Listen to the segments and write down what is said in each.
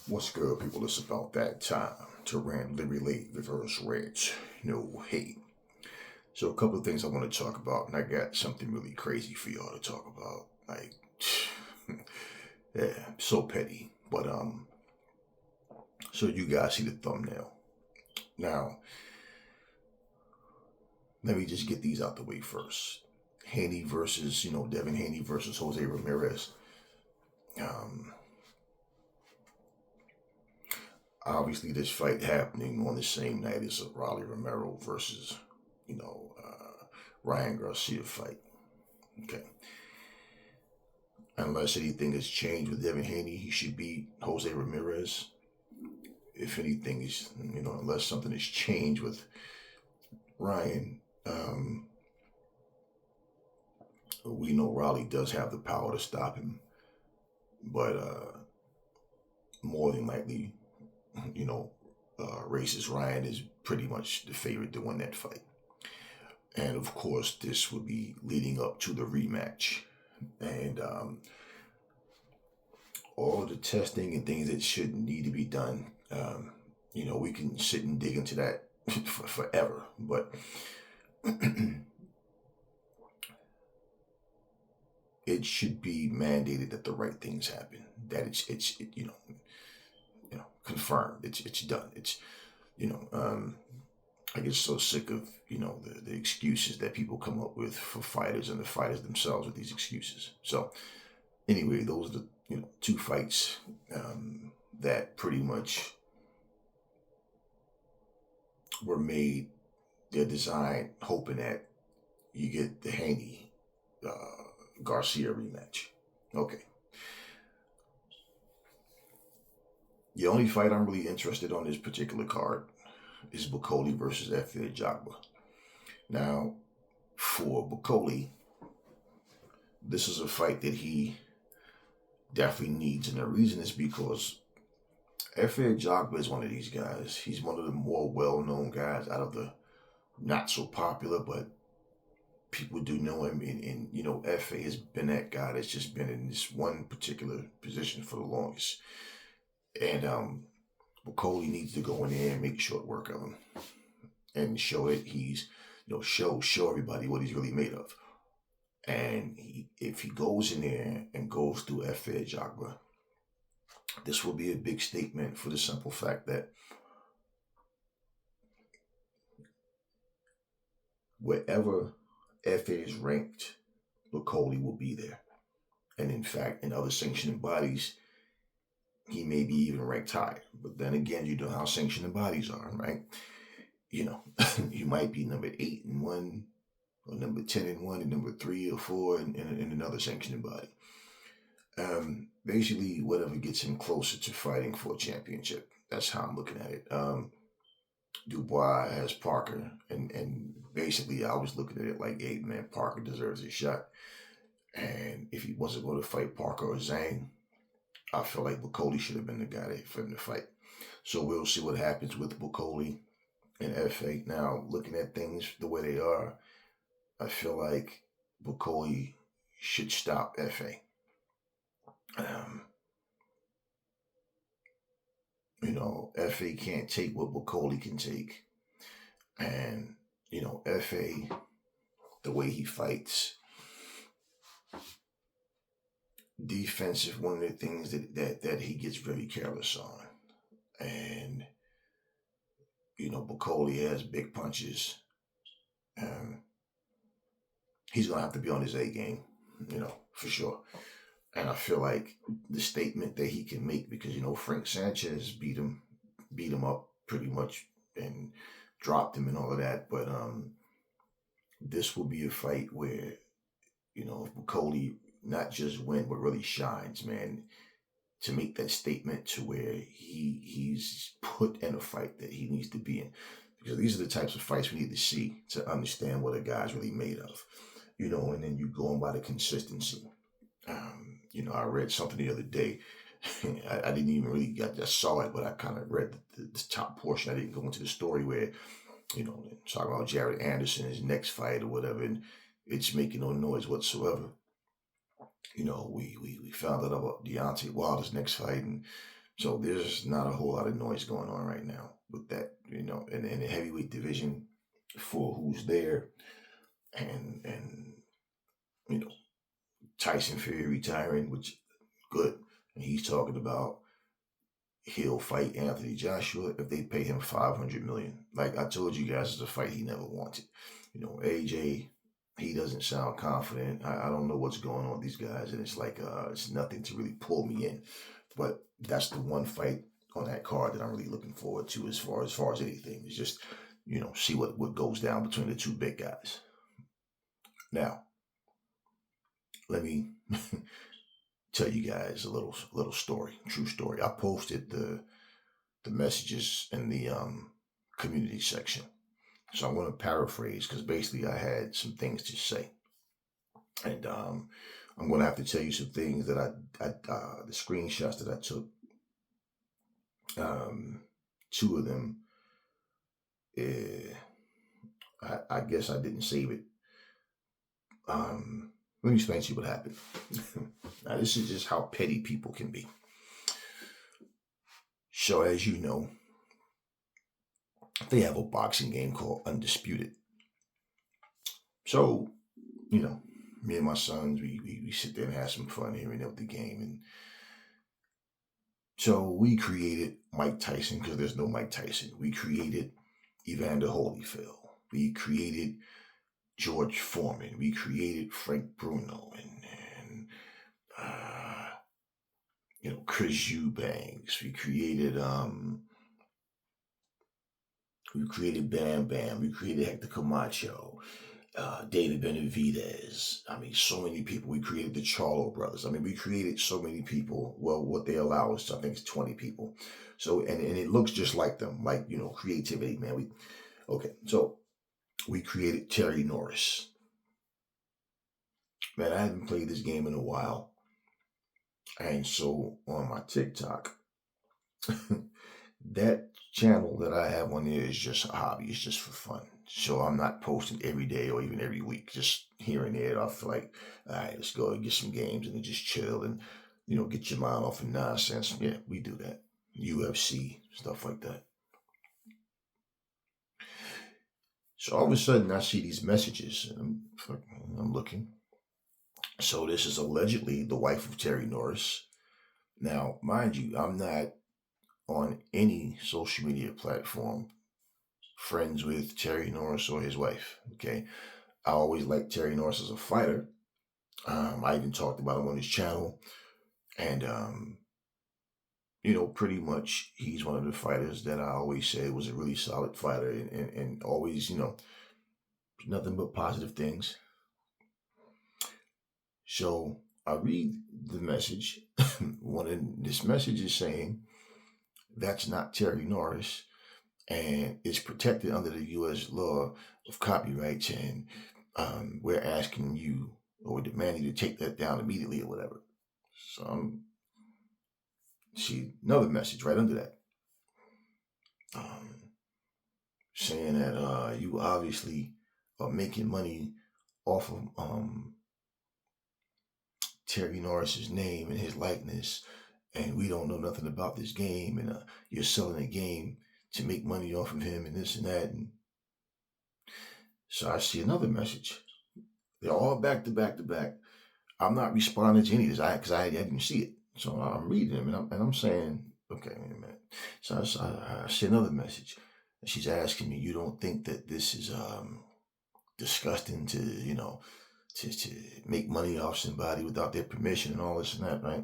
What's good, people? It's about that time to randomly relate reverse reds. No hate. So, a couple of things I want to talk about, and I got something really crazy for y'all to talk about. Like, yeah, so petty. But so you guys see the thumbnail. Now, let me just get these out the way first. Haney versus, Devin Haney versus Jose Ramirez. Um, Obviously, this fight happening on the same night as a Raleigh Romero versus, Ryan Garcia fight. Okay. Unless anything has changed with Devin Haney, he should beat Jose Ramirez. If anything is, unless something has changed with Ryan, we know Raleigh does have the power to stop him, but more than likely, you know, racist Ryan is pretty much the favorite to win that fight. And of course, this would be leading up to the rematch. And all of the testing and things that should need to be done, we can sit and dig into that forever. But it should be mandated that the right things happen. That it's confirmed. It's done. I get so sick of the excuses that people come up with for fighters and the fighters themselves with these excuses. So anyway, those are the two fights that pretty much were made. They're designed hoping that you get the Haney Garcia rematch. Okay. The only fight I'm really interested on this particular card is Bakoloe versus Ajagba. Now, for Bakoloe, this is a fight that he definitely needs, and the reason is because Ajagba is one of these guys. He's one of the more well-known guys out of the not so popular, but people do know him. And Efe has been that guy that's just been in this one particular position for the longest. And Bakoloe needs to go in there and make short work of him and show it. He's, show everybody what he's really made of. And if he goes in there and goes through Ajagba, this will be a big statement for the simple fact that wherever Efe is ranked, Bakoloe will be there. And in fact, in other sanctioning bodies, he may be even ranked higher. But then again, you know how sanctioning bodies are, right? You might be number 8 in one, or number 10 in one, and number 3 or 4 in another sanctioning body. Basically, whatever gets him closer to fighting for a championship. That's how I'm looking at it. Dubois has Parker, and basically I was looking at it like, hey man, Parker deserves a shot. And if he wasn't going to fight Parker or Zhang, I feel like Bakoloe should have been the guy for him to fight. So we'll see what happens with Bakoloe and Efe. Now, looking at things the way they are, I feel like Bakoloe should stop Efe. Efe can't take what Bakoloe can take. And, Efe, the way he fights, defensive, one of the things that he gets very careless on. And, Bakoloe has big punches. He's going to have to be on his A game, for sure. And I feel like the statement that he can make, because, Frank Sanchez beat him up pretty much and dropped him and all of that. But this will be a fight where, if Bakoloe not just win, but really shines, man, to make that statement to where he's put in a fight that he needs to be in. Because these are the types of fights we need to see to understand what a guy's really made of, and then you go on by the consistency. I read something the other day. I didn't even really, I just saw it, but I kind of read the top portion. I didn't go into the story where, talking about Jared Anderson, his next fight or whatever, and it's making no noise whatsoever. We found out about Deontay Wilder's next fight, and So there's not a whole lot of noise going on right now with that, in the heavyweight division for who's there, and you know Tyson Fury retiring, which good, and he's talking about he'll fight Anthony Joshua if they pay him 500 million. Like I told you guys, it's a fight he never wanted. AJ, he doesn't sound confident. I don't know what's going on with these guys, and it's like it's nothing to really pull me in. But that's the one fight on that card that I'm really looking forward to as far as anything. It's just see what goes down between the two big guys. Now, let me tell you guys a little story, true story. I posted the messages in the community section. So I'm going to paraphrase because basically I had some things to say, and I'm going to have to tell you some things that I the screenshots that I took. Two of them, I guess I didn't save it. Let me explain to you what happened. Now this is just how petty people can be. So as you know, they have a boxing game called Undisputed. So, me and my sons, we sit there and have some fun hearing out the game. And so we created Mike Tyson because there's no Mike Tyson. We created Evander Holyfield. We created George Foreman. We created Frank Bruno and Chris Eubanks. We created Bam Bam. We created Hector Camacho. David Benavidez. I mean, so many people. We created the Charlo brothers. I mean, we created so many people. Well, what they allow us, I think, is 20 people. So, and it looks just like them, like, creativity, man. So we created Terry Norris. Man, I haven't played this game in a while. And so on my TikTok, that channel that I have on there is just a hobby. It's just for fun. So I'm not posting every day or even every week. Just here and there, I feel like, all right, let's go and get some games and then just chill and, get your mind off of nonsense. Yeah, we do that. UFC, stuff like that. So all of a sudden I see these messages and I'm looking. So this is allegedly the wife of Terry Norris. Now, mind you, I'm not on any social media platform friends with Terry Norris or his wife. Okay. I always liked Terry Norris as a fighter. I even talked about him on his channel. And, pretty much he's one of the fighters that I always said was a really solid fighter and always, nothing but positive things. So I read the message. This message is saying that's not Terry Norris and it's protected under the U.S. law of copyrights, and we're asking you or demanding you to take that down immediately or whatever. So see another message right under that, saying that you obviously are making money off of Terry Norris's name and his likeness, and we don't know nothing about this game, and you're selling a game to make money off of him and this and that. And so I see another message. They're all back to back to back. I'm not responding to any of this because I didn't see it. So I'm reading them and I'm saying, okay, wait a minute. So I see another message. And she's asking me, you don't think that this is disgusting to, to make money off somebody without their permission and all this and that, right?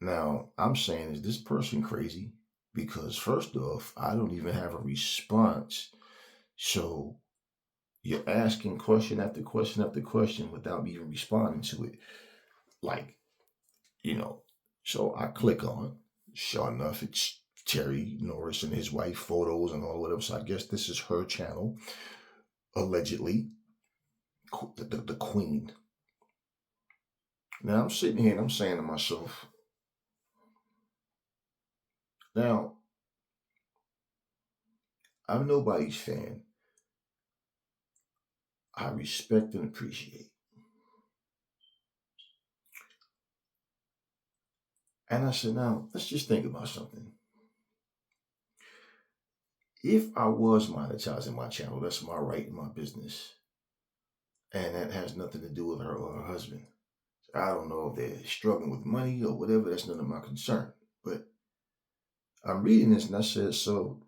Now, I'm saying, is this person crazy? Because first off, I don't even have a response. So you're asking question after question after question without me even responding to it. Like, so I click on, sure enough, it's Terry Norris and his wife, photos and all whatever. So I guess this is her channel, allegedly, the queen. Now I'm sitting here and I'm saying to myself, now, I'm nobody's fan. I respect and appreciate. And I said, now, let's just think about something. If I was monetizing my channel, that's my right and my business. And that has nothing to do with her or her husband. I don't know if they're struggling with money or whatever. That's none of my concern. But I'm reading this and I said, so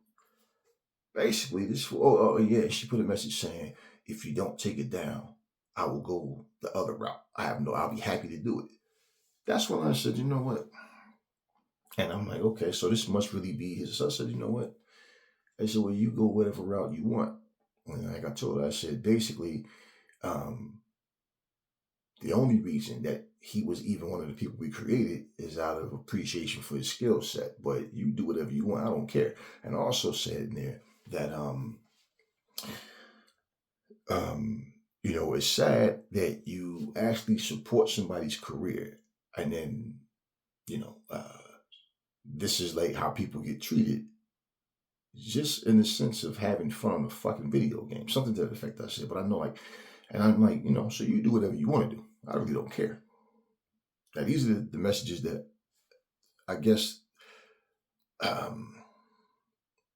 basically this, yeah, she put a message saying, if you don't take it down, I will go the other route. I'll be happy to do it. That's when I said, you know what? And I'm like, okay, so this must really be his. So I said, you know what? I said, well, you go whatever route you want. And like I told her, I said, basically, um, the only reason that he was even one of the people we created is out of appreciation for his skill set. But you do whatever you want. I don't care. And I also said in there that, you know, it's sad that you actually support somebody's career and then, you know, this is like how people get treated just in the sense of having fun on a fucking video game. Something to that effect, I said. But I know, like, and I'm like, you know, so you do whatever you want to do. I really don't care. Now, these are the messages that I guess I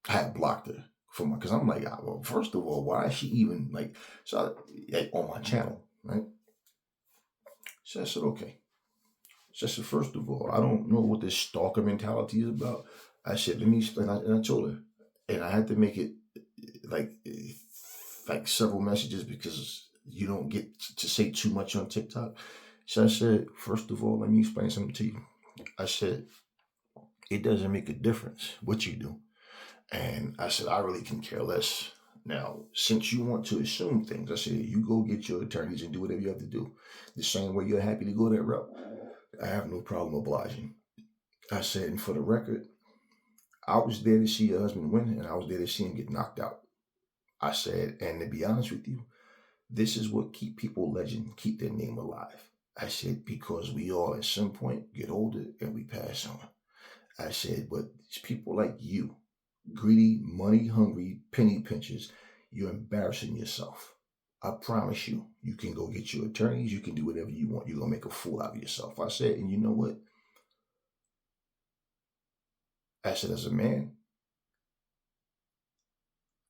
had blocked her from, because I'm like, well, first of all, why is she even like, so on my channel, right? So I said, okay. So I said, first of all, I don't know what this stalker mentality is about. I said, let me explain. And I told her, and I had to make it like several messages because you don't get to say too much on TikTok. So I said, first of all, let me explain something to you. I said, it doesn't make a difference what you do. And I said, I really can care less. Now, since you want to assume things, I said, you go get your attorneys and do whatever you have to do. The same way you're happy to go that route, I have no problem obliging. I said, and for the record, I was there to see your husband win, and I was there to see him get knocked out. I said, and to be honest with you, this is what keep people legend, keep their name alive. I said, because we all at some point get older and we pass on. I said, but it's people like you, greedy, money hungry, penny pinchers, you're embarrassing yourself. I promise you, you can go get your attorneys, you can do whatever you want. You're going to make a fool out of yourself. I said, and you know what? I said, as a man,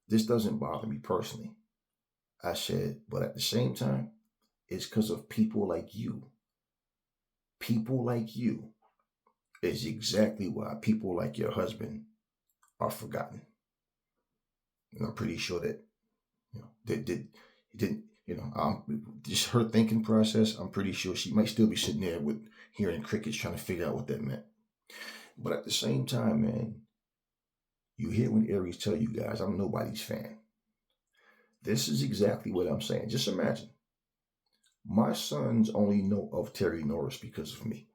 this doesn't bother me personally. I said, but at the same time, it's because of people like you. People like you is exactly why people like your husband are forgotten. And I'm pretty sure that, you know, didn't, you know, just her thinking process, I'm pretty sure she might still be sitting there with hearing crickets trying to figure out what that meant. But at the same time, man, you hear when Aries tell you guys, I'm nobody's fan. This is exactly what I'm saying. Just imagine. My sons only know of Terry Norris because of me.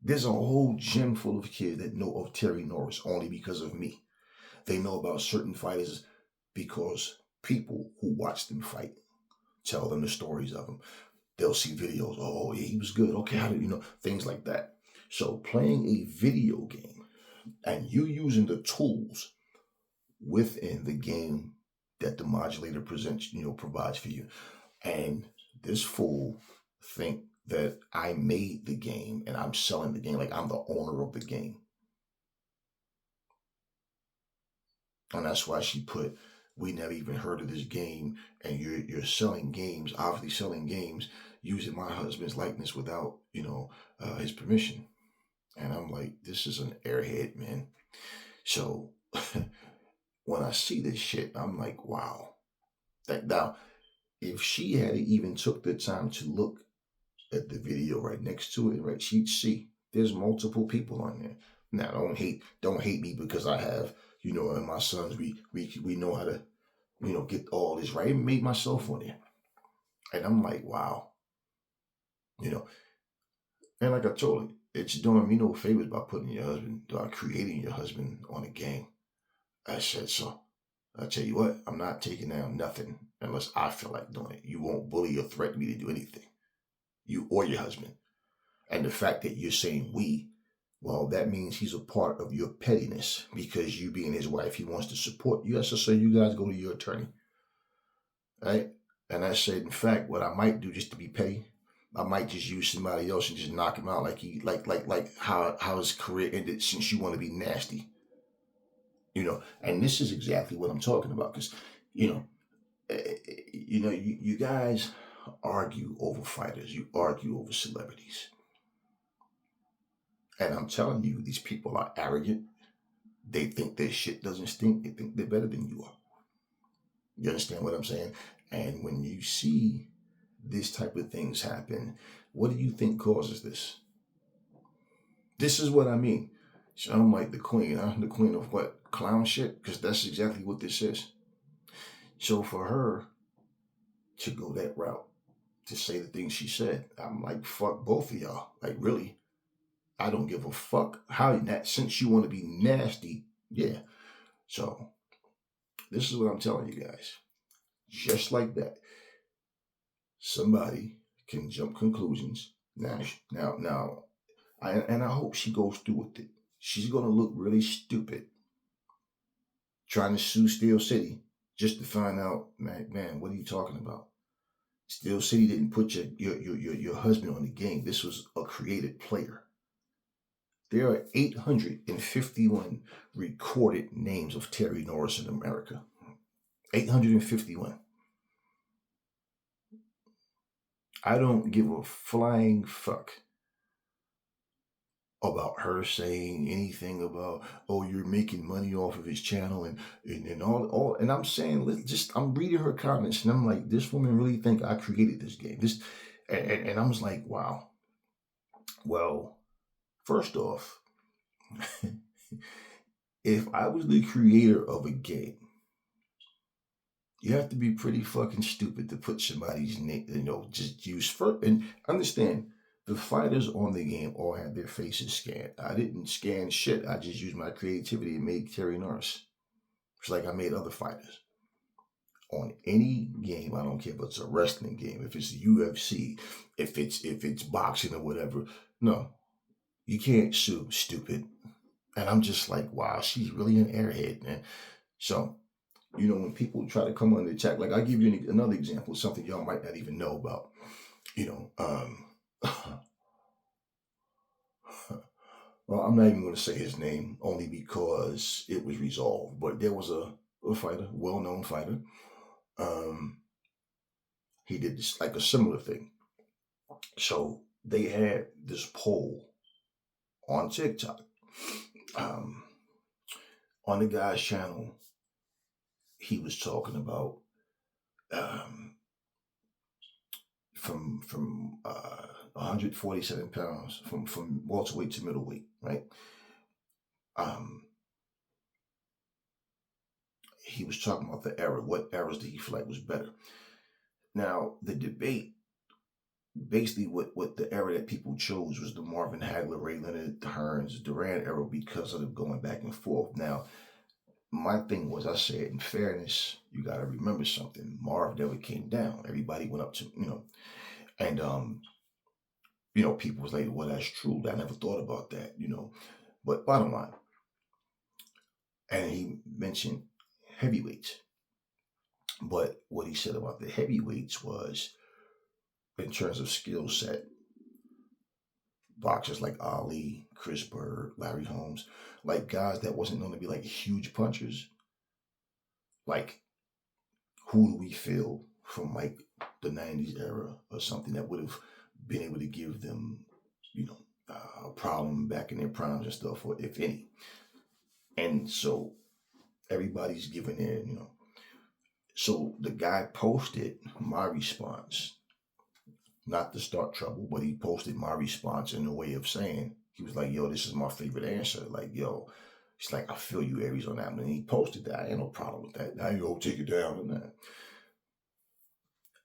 There's a whole gym full of kids that know of Terry Norris only because of me. They know about certain fighters because people who watch them fight tell them the stories of them. They'll see videos. Oh, yeah, he was good. Okay, how did you know? Things like that. So playing a video game and you using the tools within the game that the modulator presents, you know, provides for you. And this fool think that I made the game and I'm selling the game like I'm the owner of the game. And that's why she put, we never even heard of this game, and you're selling games, obviously selling games using my husband's likeness without, you know, his permission. And I'm like, this is an airhead, man. So when I see this shit, I'm like, wow. Now, if she had even took the time to look at the video right next to it, right, she'd see there's multiple people on there. Now, don't hate me because I have, you know, and my sons, we know how to, you know, get all this right. I made myself on there. And I'm like, wow. You know, and like I told you, it's doing me no favors by putting your husband, creating your husband on a game. I said, so I tell you what, I'm not taking down nothing unless I feel like doing it. You won't bully or threaten me to do anything. You or your husband. And the fact that you're saying we, well, that means he's a part of your pettiness because you being his wife, he wants to support you. So you guys go to your attorney. Right? And I said, in fact, what I might do just to be petty, I might just use somebody else and just knock him out like he like how his career ended since you want to be nasty. And this is exactly what I'm talking about because you know you guys argue over fighters, you argue over celebrities, and I'm telling you, these people are arrogant. They think their shit doesn't stink. They think they're better than you are. You understand what I'm saying? And when you see this type of things happen, what do you think causes this? This is what I mean. So I'm like the queen, huh? The queen of what? Clown shit? Because that's exactly what this is. So for her to go that route, to say the things she said, I'm like, fuck both of y'all. Like, really? I don't give a fuck how that, since you want to be nasty, yeah. So this is what I'm telling you guys. Just like that, somebody can jump conclusions. Now, I hope she goes through with it. She's gonna look really stupid trying to sue Steel City just to find out, man, what are you talking about? Steel City didn't put your husband on the game. This was a created player. There are 851 recorded names of Terry Norris in America. 851. I don't give a flying fuck about her saying anything about, oh, you're making money off of his channel and all and I'm saying, I'm reading her comments and I'm like, this woman really think I created this game. And I was like, wow. Well, first off, if I was the creator of a game, you have to be pretty fucking stupid to put somebody's name, just use first. And understand, the fighters on the game all had their faces scanned. I didn't scan shit. I just used my creativity and made Terry Norris. It's like I made other fighters. On any game, I don't care if it's a wrestling game, if it's UFC, if it's boxing or whatever. No, you can't sue stupid. And I'm just like, wow, she's really an airhead, man. So, when people try to come on the attack, like I'll give you another example, something y'all might not even know about. Well, I'm not even going to say his name only because it was resolved. But there was a fighter, well-known fighter. He did this like a similar thing. So they had this poll on TikTok. On the guy's channel, he was talking about from 147 pounds from welterweight to middleweight, right? He was talking about the era. What eras did he feel like was better? Now, the debate, basically what the era that people chose was the Marvin Hagler, Ray Leonard, Hearns, Duran era because of them going back and forth. Now, my thing was, I said, in fairness, you got to remember something. Marv never came down. Everybody went up to, and, people was like, well, that's true. I never thought about that, But bottom line, and he mentioned heavyweights. But what he said about the heavyweights was, in terms of skill set, boxers like Ali, Chris Bird, Larry Holmes, like guys that wasn't known to be like huge punchers. Like, who do we feel from like the 90s era or something that would have been able to give them, a problem back in their primes and stuff, or if any. And so everybody's giving their, So the guy posted my response, not to start trouble, but he posted my response in a way of saying, he was like, yo, this is my favorite answer. Like, yo, it's like, I feel you, Aries, on that one. And he posted that. I ain't no problem with that. Now you go take it down and that.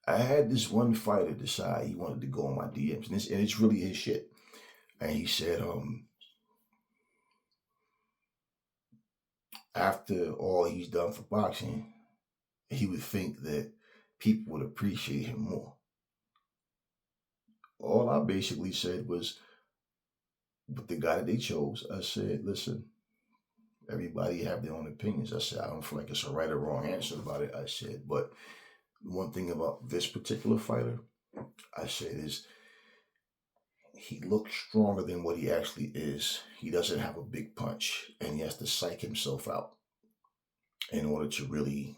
I had this one fighter decide he wanted to go on my DMs, and it's really his shit. And he said, after all he's done for boxing, he would think that people would appreciate him more. All I basically said was, with the guy that they chose, I said, listen, everybody have their own opinions. I said, I don't feel like it's a right or wrong answer about it. I said, but one thing about this particular fighter, I said, is he looks stronger than what he actually is. He doesn't have a big punch, and he has to psych himself out in order to really,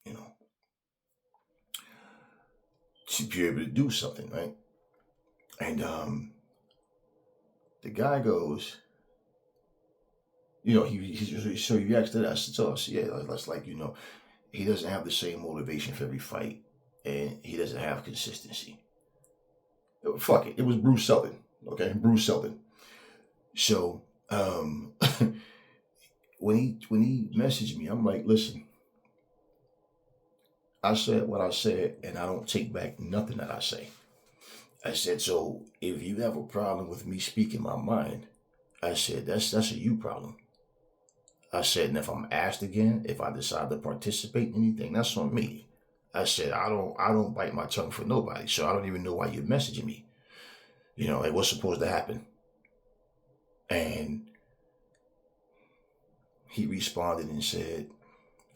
you know, to be able to do something, right? And the guy goes, so you asked that. I said, so yeah, that's like, he doesn't have the same motivation for every fight, and he doesn't have consistency. Fuck it, it was Bruce Seldon, okay, Bruce Seldon. So when he messaged me, I'm like, listen, I said what I said, and I don't take back nothing that I say. I said, so if you have a problem with me speaking my mind, I said that's a you problem. I said, and if I'm asked again, if I decide to participate in anything, that's on me. I said, I don't bite my tongue for nobody, so I don't even know why you're messaging me. Like what's supposed to happen? And he responded and said,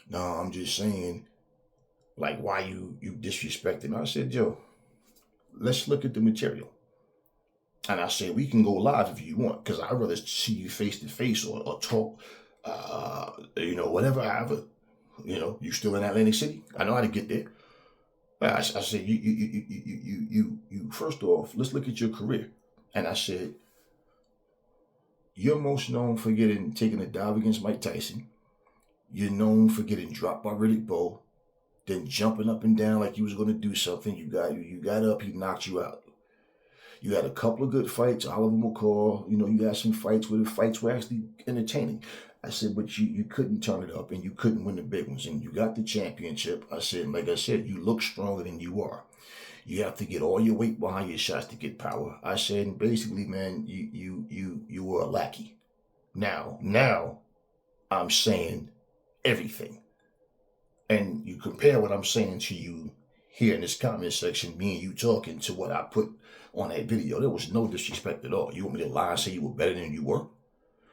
no, I'm just saying, like, why you disrespecting me? I said, Joe, let's look at the material. And I said, we can go live if you want, because I'd rather see you face to face or talk, whatever. However, you still in Atlantic City? I know how to get there. I said, you. First off, let's look at your career. And I said, you're most known for taking a dive against Mike Tyson. You're known for getting dropped by Riddick Bowe, then jumping up and down like you was going to do something. You got up, he knocked you out. You had a couple of good fights, Oliver McCall. You had some fights where the fights were actually entertaining. I said, but you couldn't turn it up and you couldn't win the big ones. And you got the championship. I said, like I said, you look stronger than you are. You have to get all your weight behind your shots to get power. I said, and basically, man, you were a lackey. Now I'm saying everything. And you compare what I'm saying to you here in this comment section, me and you talking, to what I put on that video. There was no disrespect at all. You want me to lie and say you were better than you were?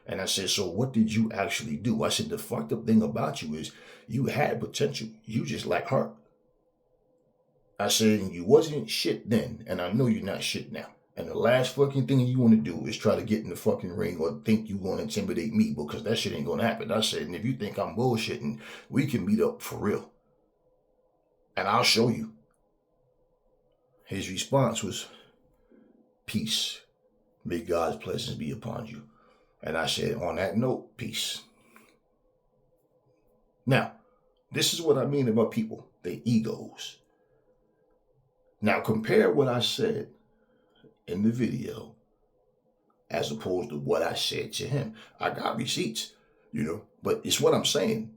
And I said, so what did you actually do? I said, the fucked up thing about you is you had potential. You just lack heart. I said, and you wasn't shit then, and I know you're not shit now. And the last fucking thing you want to do is try to get in the fucking ring or think you want to intimidate me, because that shit ain't going to happen. I said, and if you think I'm bullshitting, we can meet up for real. And I'll show you. His response was, peace. May God's blessings be upon you. And I said, on that note, peace. Now, this is what I mean about people, their egos. Now, compare what I said in the video as opposed to what I said to him. I got receipts, but it's what I'm saying.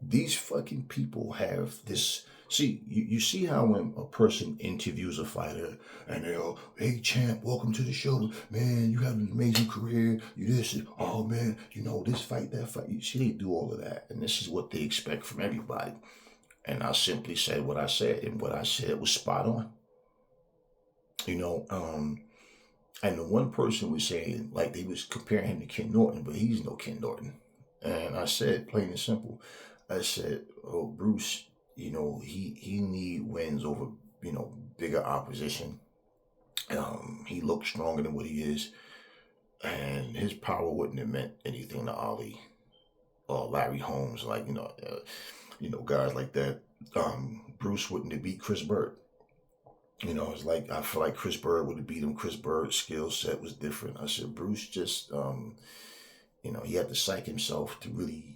These fucking people have this. See, you see how when a person interviews a fighter and they go, hey, champ, welcome to the show. Man, you have an amazing career. You this, oh, man, this fight, that fight. You see, they do all of that. And this is what they expect from everybody. And I simply said what I said. And what I said was spot on. And the one person was saying, like, they was comparing him to Ken Norton, but he's no Ken Norton. And I said, plain and simple, I said, oh, Bruce, he need wins over, bigger opposition. He looks stronger than what he is. And his power wouldn't have meant anything to Ali or Larry Holmes, like, guys like that. Bruce wouldn't have beat Chris Bird. It's like, I feel like Chris Bird would have beat him. Chris Bird's skill set was different. I said, Bruce just, he had to psych himself to really,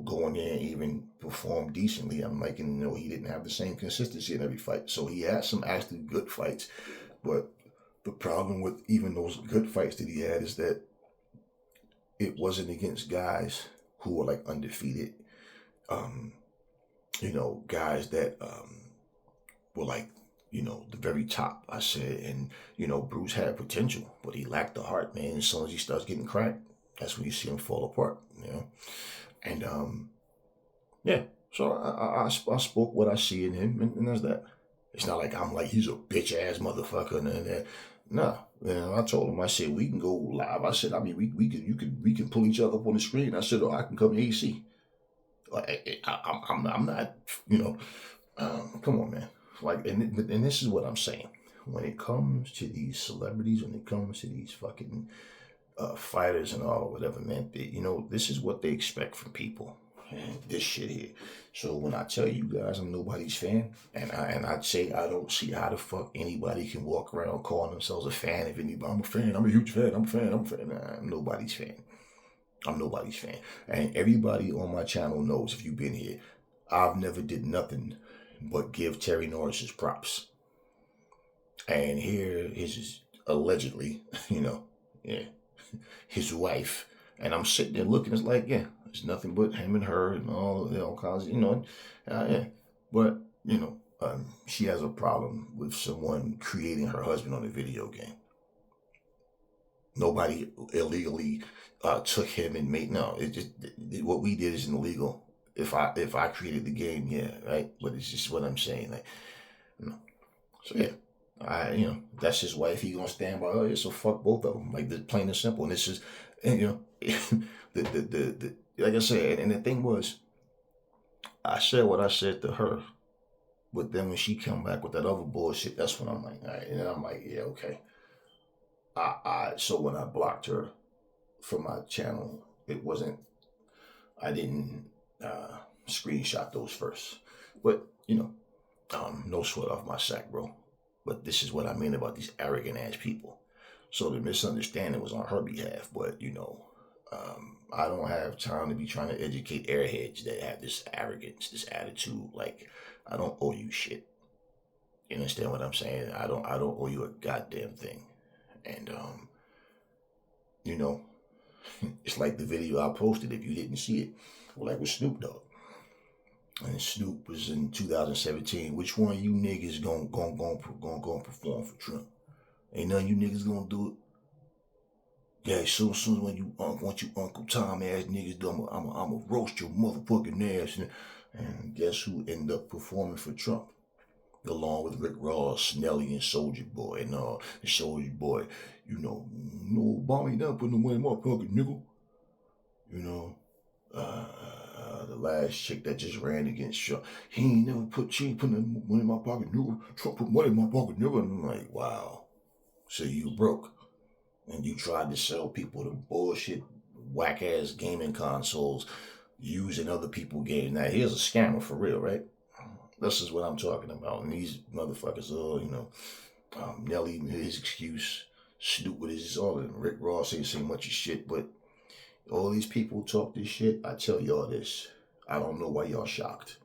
go in there and even perform decently. I'm like, he didn't have the same consistency in every fight. So he had some actually good fights. But the problem with even those good fights that he had is that it wasn't against guys who were like undefeated. Guys that were like, the very top. I said, and, Bruce had potential, but he lacked the heart, man. As soon as he starts getting cracked, that's when you see him fall apart, And, so I spoke what I see in him, and that's that. It's not like I'm like, he's a bitch-ass motherfucker, and nah. I told him, I said, we can go live. I said, we can pull each other up on the screen. I said, I can come AC. I'm not, come on, man. Like, and this is what I'm saying. when it comes to these celebrities, when it comes to these fucking fighters and all, whatever, man, this is what they expect from people. And this shit here. So when I tell you guys I'm nobody's fan, and I'd say I don't see how the fuck anybody can walk around calling themselves a fan of anybody. I'm a fan. I'm a huge fan. I'm a fan. I'm a fan. Nah, I'm nobody's fan. I'm nobody's fan. And everybody on my channel knows, if you've been here, I've never did nothing but give Terry Norris his props. And here is allegedly, yeah, his wife. And I'm sitting there looking, it's like, yeah, it's nothing but him and her and all kinds, yeah. But, she has a problem with someone creating her husband on a video game. Nobody illegally took him and made, no, it just, what we did isn't illegal. If I created the game, yeah, right? But it's just what I'm saying, like, So yeah, that's his wife. He gonna stand by her. So fuck both of them, like, plain and simple. And this is, the like I said, and the thing was, I said what I said to her, but then when she come back with that other bullshit, that's when I'm like, all right, and then I'm like, yeah, okay. So when I blocked her from my channel, I didn't screenshot those first, but no sweat off my sack, bro. But this is what I mean about these arrogant ass people. So the misunderstanding was on her behalf, but I don't have time to be trying to educate airheads that have this arrogance, this attitude. Like, I don't owe you shit. You understand what I'm saying? I don't owe you a goddamn thing. And it's like the video I posted, if you didn't see it, like with Snoop Dogg. And Snoop was in 2017. Which one of you niggas gonna perform for Trump? Ain't none of you niggas gonna do it. Yeah, so soon when you Uncle Tom ass niggas do, I'ma roast your motherfucking ass. And guess who ended up performing for Trump? Along with Rick Ross, Nelly, and Soulja Boy, and the Soulja Boy, Obama ain't never put no money in my pocket, nigga. The last chick that just ran against Trump, she ain't put no money in my pocket, nigga. Trump put money in my pocket, nigga. And I'm like, wow. So you broke. And you tried to sell people the bullshit, whack-ass gaming consoles using other people's games. Now, here's a scammer for real, right? This is what I'm talking about. And these motherfuckers, Nelly, his excuse, Snoop with his, all of them. Rick Ross ain't saying much of shit, but all these people talk this shit. I tell y'all this. I don't know why y'all shocked.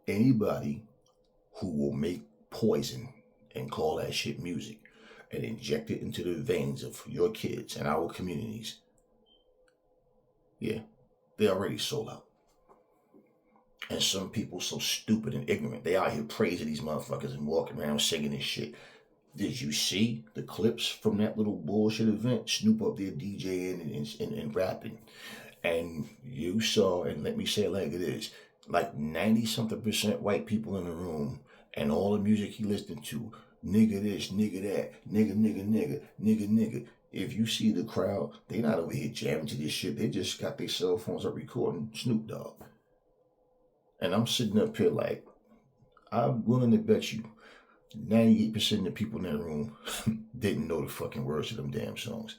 Anybody who will make poison and call that shit music and inject it into the veins of your kids and our communities, yeah, they already sold out. And some people so stupid and ignorant, they out here praising these motherfuckers and walking around singing this shit. Did you see the clips from that little bullshit event? Snoop up there DJing and rapping. And you saw, and let me say it like it is, like 90-something% white people in the room, and all the music he listened to, nigga this, nigga that, nigga. If you see the crowd, they not over here jamming to this shit. They just got their cell phones up recording Snoop Dogg. And I'm sitting up here like, I'm willing to bet you 98% of the people in that room didn't know the fucking words to them damn songs.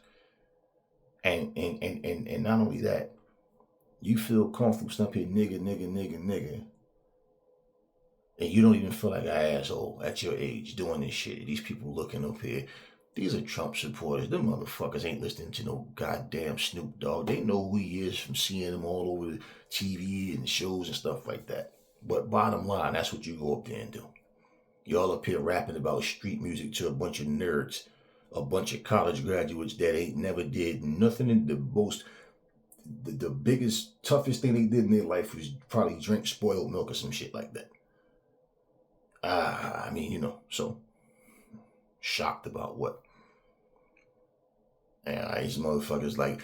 And not only that, you feel comfortable stuff here, nigga. And you don't even feel like an asshole at your age doing this shit. These people looking up here, these are Trump supporters. Them motherfuckers ain't listening to no goddamn Snoop Dogg. They know who he is from seeing him all over the TV and shows and stuff like that. But bottom line, that's what you go up there and do. Y'all up here rapping about street music to a bunch of nerds, a bunch of college graduates that ain't never did nothing. In the biggest, toughest thing they did in their life was probably drink spoiled milk or some shit like that. So shocked about what? And these motherfuckers like,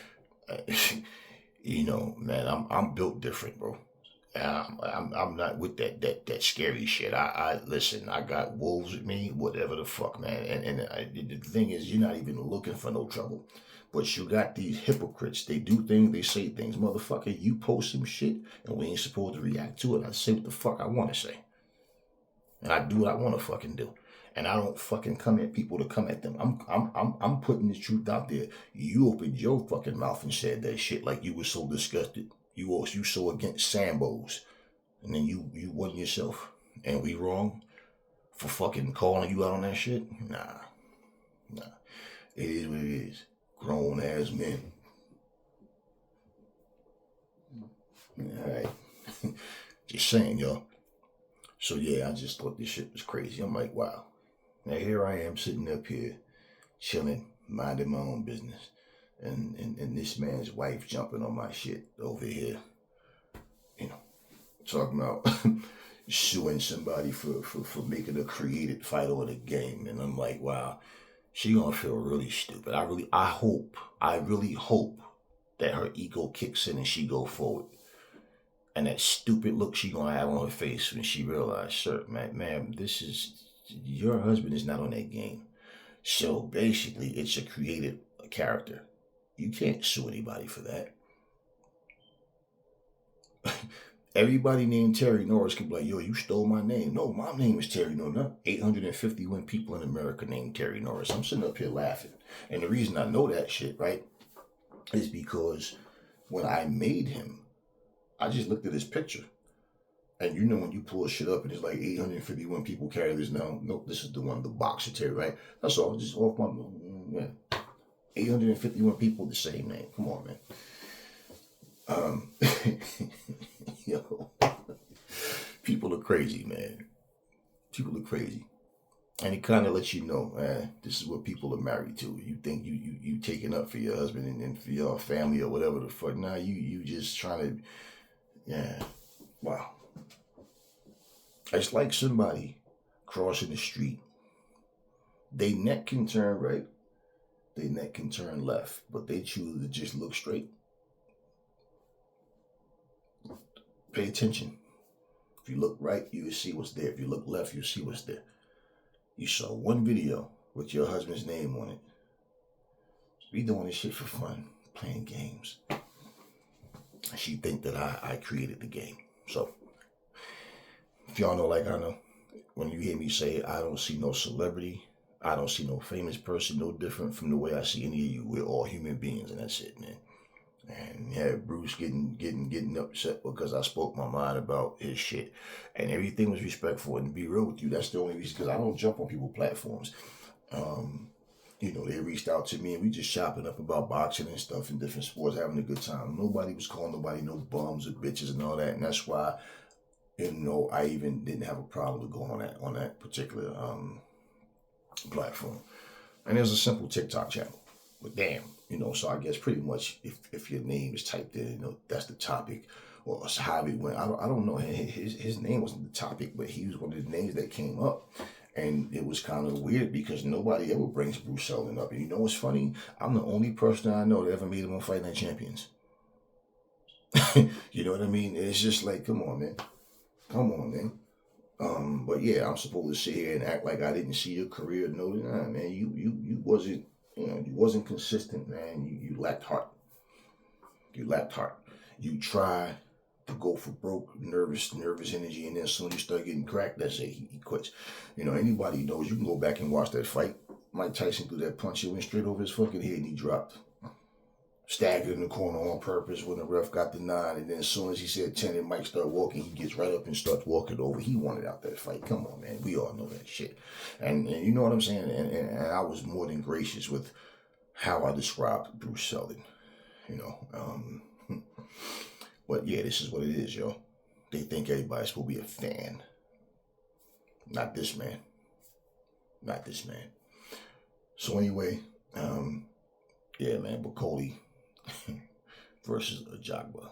man, I'm built different, bro. I'm not with that scary shit. I listen, I got wolves with me, whatever the fuck, man. And the thing is, you're not even looking for no trouble. But you got these hypocrites. They do things, they say things. Motherfucker, you post some shit, and we ain't supposed to react to it. I say what the fuck I want to say. And I do what I want to fucking do. And I don't fucking come at people to come at them. I'm putting the truth out there. You opened your fucking mouth and said that shit like you were so disgusted. You so against Sambos. And then you won yourself. And we wrong for fucking calling you out on that shit? Nah. It is what it is. Grown ass men. Alright. Just saying, y'all. So yeah, I just thought this shit was crazy. I'm like, wow. Now here I am sitting up here, chilling, minding my own business. And this man's wife jumping on my shit over here. You know, talking about suing somebody for making a created fight or the game. And I'm like, wow, she gonna feel really stupid. I really hope that her ego kicks in and she go forward. And that stupid look she gonna have on her face when she realizes, sir, ma'am, your husband is not on that game. So basically, it's a created character. You can't sue anybody for that. Everybody named Terry Norris could be like, yo, you stole my name. No, my name is Terry Norris. Not 851 people in America named Terry Norris. I'm sitting up here laughing. And the reason I know that shit, right, is because when I made him, I just looked at his picture. And you know when you pull shit up and it's like 851 people carry this now. Nope, this is the one, the boxer Terry, right? That's all. Just off my, yeah. 851 people the same name. Come on, man. Yo, people are crazy, man. People are crazy. And it kind of lets you know, this is what people are married to. You think you taking up for your husband and for your family or whatever the fuck. Nah, you just trying to, yeah. Wow. It's like somebody crossing the street. They neck can turn right. They neck can turn left. But they choose to just look straight. Pay attention. If you look right, you will see what's there. If you look left, you'll see what's there. You saw one video with your husband's name on it. We doing this shit for fun. Playing games. She think that I created the game. So, if y'all know like I know, when you hear me say I don't see no celebrity, I don't see no famous person no different from the way I see any of you. We're all human beings, and that's it, man. And yeah, Bruce getting upset because I spoke my mind about his shit, and everything was respectful. And to be real with you, that's the only reason, because I don't jump on people's platforms. You know, they reached out to me and we just chopping up about boxing and stuff and different sports, having a good time. Nobody was calling nobody no bums or bitches and all that, and that's why, you know, I even didn't have a problem with going on that particular platform. And there's a simple TikTok channel. But damn, you know, so I guess pretty much if your name is typed in, you know, that's the topic, or how it went. I don't know. His name wasn't the topic, but he was one of the names that came up. And it was kind of weird because nobody ever brings Bruce Seldon up. And you know what's funny? I'm the only person I know that ever made him on Fight Night Champions. You know what I mean? It's just like, come on, man. Come on, man. But yeah, I'm supposed to sit here and act like I didn't see your career. No, nah, man. You wasn't, you know, you wasn't consistent, man. You lacked heart. You lacked heart. You try to go for broke, nervous energy, and then as soon as you start getting cracked, that's it. He quits. You know, anybody knows, you can go back and watch that fight. Mike Tyson threw that punch, it went straight over his fucking head and he dropped. Staggered in the corner on purpose when the ref got the 9, and then as soon as he said 10 and Mike started walking, he gets right up and starts walking over. He wanted out that fight. Come on, man. We all know that shit. And you know what I'm saying? And I was more than gracious with how I described Bruce Seldon. You know, but yeah, this is what it is, yo. They think everybody's supposed to be a fan. Not this man. Not this man. So anyway, yeah, man, Bakoloe versus Ajagba.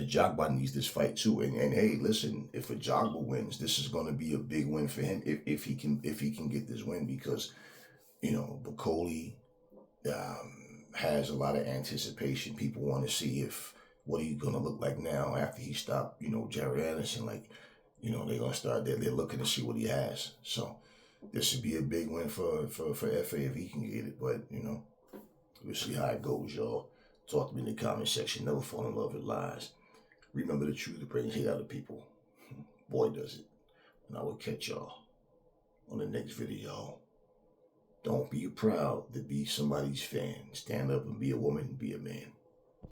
Ajagba needs this fight too. And hey, listen, if Ajagba wins, this is going to be a big win for him if he can get this win, because, you know, Bakoloe has a lot of anticipation. People want to see what he's going to look like now after he stopped, you know, Jared Anderson. Like, you know, they're going to start there. They're looking to see what he has. So this would be a big win for FA if he can get it. But, you know, we'll see how it goes, y'all. Talk to me in the comment section. Never fall in love with lies. Remember the truth that brings hate out of people. Boy, does it. And I will catch y'all on the next video. Don't be proud to be somebody's fan. Stand up and be a woman, be a man.